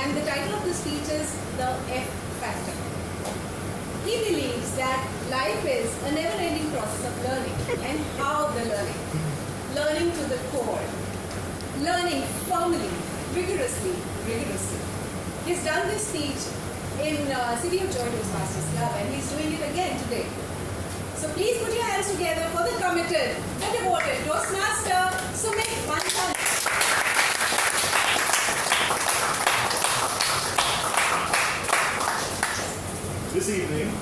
And the title of the speech is The F Factor. He believes that life is a never-ending process of learning. And how the learning? Learning to the core. Learning firmly, rigorously. He's done this speech in City of Joy Toastmasters Club, and he's doing it again today. So please put your hands together for the committed, the devoted Toastmaster, Sumit Vanjani. This evening,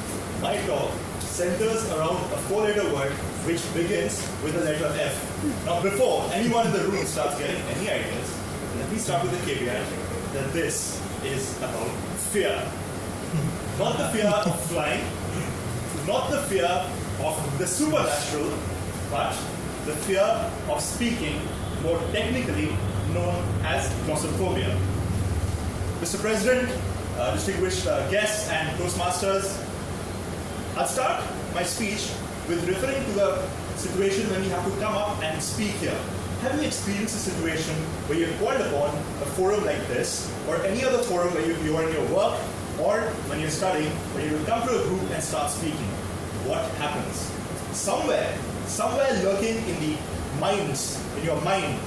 my talk centers around a four-letter word which begins with the letter F. Now, before anyone in the room starts getting any ideas, let me start with the caveat that this is about fear. Not the fear of flying, not the fear of the supernatural, but the fear of speaking, more technically known as glossophobia. Mr. President, distinguished guests and Toastmasters, I'll start my speech with referring to the situation when you have to come up and speak here. Have you experienced a situation where you're called upon a forum like this, or any other forum where you are in your work, or when you're studying, when you will come to a group and start speaking? What happens? Somewhere lurking in the minds, in your mind,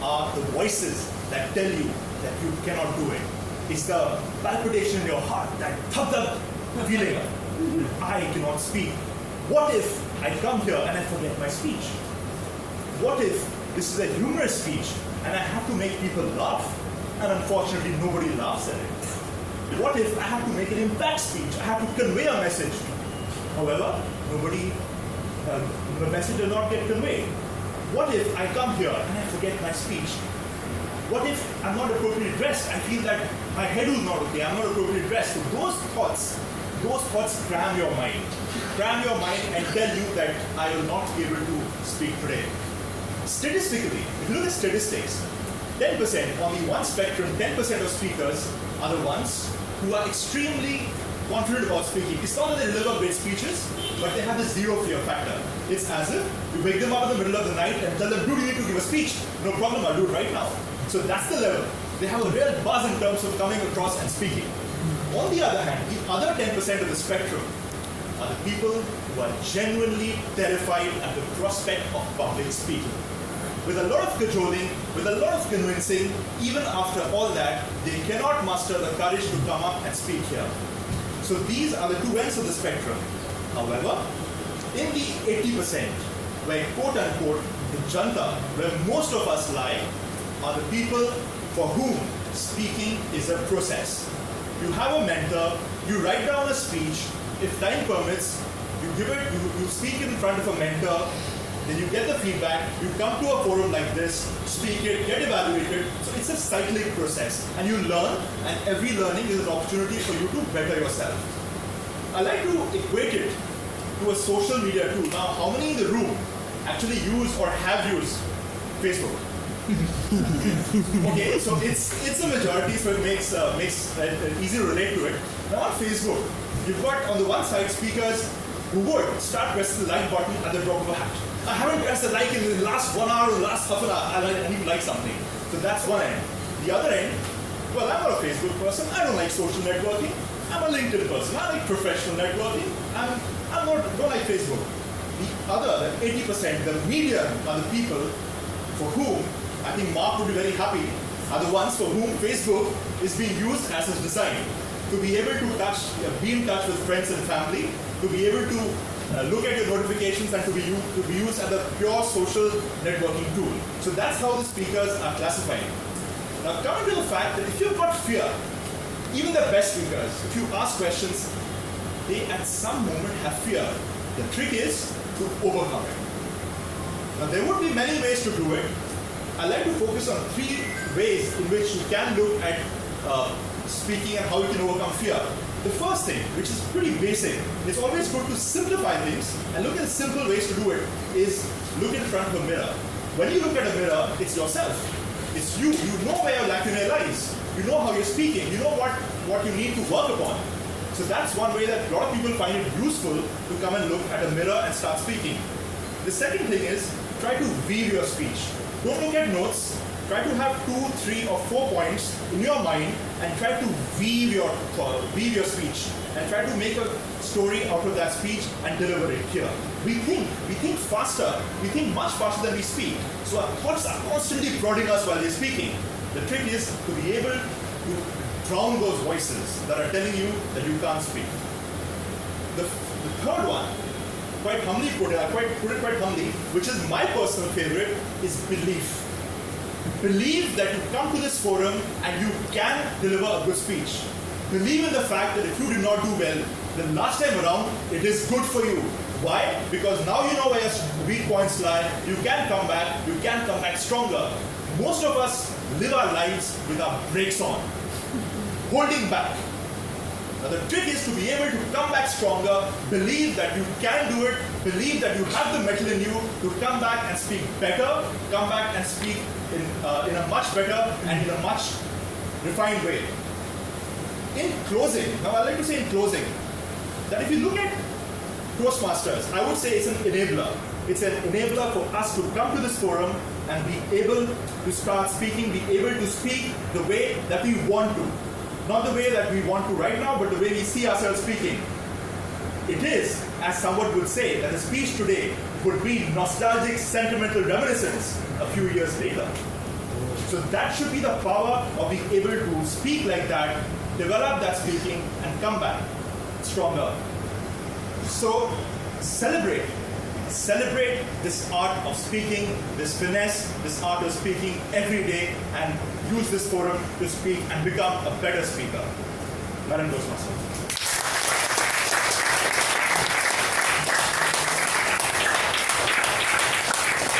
are the voices that tell you that you cannot do it. It's the palpitation in your heart, that thud feeling. I cannot speak. What if I come here and I forget my speech? What if this is a humorous speech and I have to make people laugh, and unfortunately nobody laughs at it? What if I have to make an impact speech? I have to convey a message. However, the message does not get conveyed. What if I come here and I forget my speech? What if I'm not appropriately dressed? I feel that my head is not okay, I'm not appropriately dressed. So those thoughts cram your mind and tell you that I will not be able to speak today. Statistically, if you look at statistics, 10%, on the one spectrum, 10% of speakers are the ones who are extremely confident about speaking. It's not that they deliver great speeches, but they have the zero fear factor. It's as if you wake them up in the middle of the night and tell them, dude, you need to give a speech. No problem, I'll do it right now. So that's the level. They have a real buzz in terms of coming across and speaking. On the other hand, the other 10% of the spectrum are the people who are genuinely terrified at the prospect of public speaking. With a lot of cajoling, with a lot of convincing, even after all that, they cannot muster the courage to come up and speak here. So these are the two ends of the spectrum. However, in the 80%, where quote unquote the janta, where most of us lie, are the people for whom speaking is a process. You have a mentor, you write down a speech, if time permits, you speak in front of a mentor, then you get the feedback, you come to a forum like this, speak it, get evaluated. So it's a cyclic process. And you learn, and every learning is an opportunity for you to better yourself. I like to equate it to a social media tool. Now, how many in the room actually use or have used Facebook? Okay, so it's a majority, so it makes it easy to relate to it. Now on Facebook, you've got on the one side speakers who would start pressing the like button at the drop of a hat. I haven't pressed the like in the last 1 hour or the last half an hour. I need to like something. So that's one end. The other end, well, I'm not a Facebook person. I don't like social networking. I'm a LinkedIn person. I like professional networking. Don't like Facebook. The other, the 80%, the media are the people for whom I think Mark would be very happy, are the ones for whom Facebook is being used as it's designed. To be able to be in touch with friends and family, to be able to look at your notifications and to be used as a pure social networking tool. So that's how the speakers are classified. Now coming to the fact that if you've got fear, even the best speakers, if you ask questions, they at some moment have fear. The trick is to overcome it. Now there would be many ways to do it. I like to focus on 3 ways in which you can look at speaking and how you can overcome fear. The first thing, which is pretty basic, it's always good to simplify things and look at simple ways to do it, is look in front of a mirror. When you look at a mirror, it's yourself. It's you. You know where your lacuna lies. You know how you're speaking. You know what you need to work upon. So that's one way that a lot of people find it useful to come and look at a mirror and start speaking. The second thing is try to weave your speech. Don't look at notes. try to have 2, 3, or 4 points in your mind and try to weave your speech and try to make a story out of that speech and deliver it here. We think faster, we think much faster than we speak. So our thoughts are constantly prodding us while they're speaking. The trick is to be able to drown those voices that are telling you that you can't speak. The third one, quite humbly put it, I put it quite humbly, which is my personal favorite, is belief. Believe that you come to this forum and you can deliver a good speech. Believe in the fact that if you did not do well, then last time around, it is good for you. Why? Because now you know where your weak points lie, you can come back stronger. Most of us live our lives with our brakes on, holding back. Now the trick is to be able to come back stronger, believe that you can do it, believe that you have the metal in you to come back and speak better, come back and speak in a much better and in a much refined way. In closing, now I'd like to say in closing, that if you look at Toastmasters, I would say it's an enabler. It's an enabler for us to come to this forum and be able to start speaking, be able to speak the way that we want to. Not the way that we want to right now, but the way we see ourselves speaking. It is, as someone would say, that a speech today would be nostalgic, sentimental reminiscence a few years later. So that should be the power of being able to speak like that, develop that speaking, and come back stronger. So celebrate this art of speaking, this finesse, this art of speaking every day, and use this forum to speak and become a better speaker. Madam Toastmaster.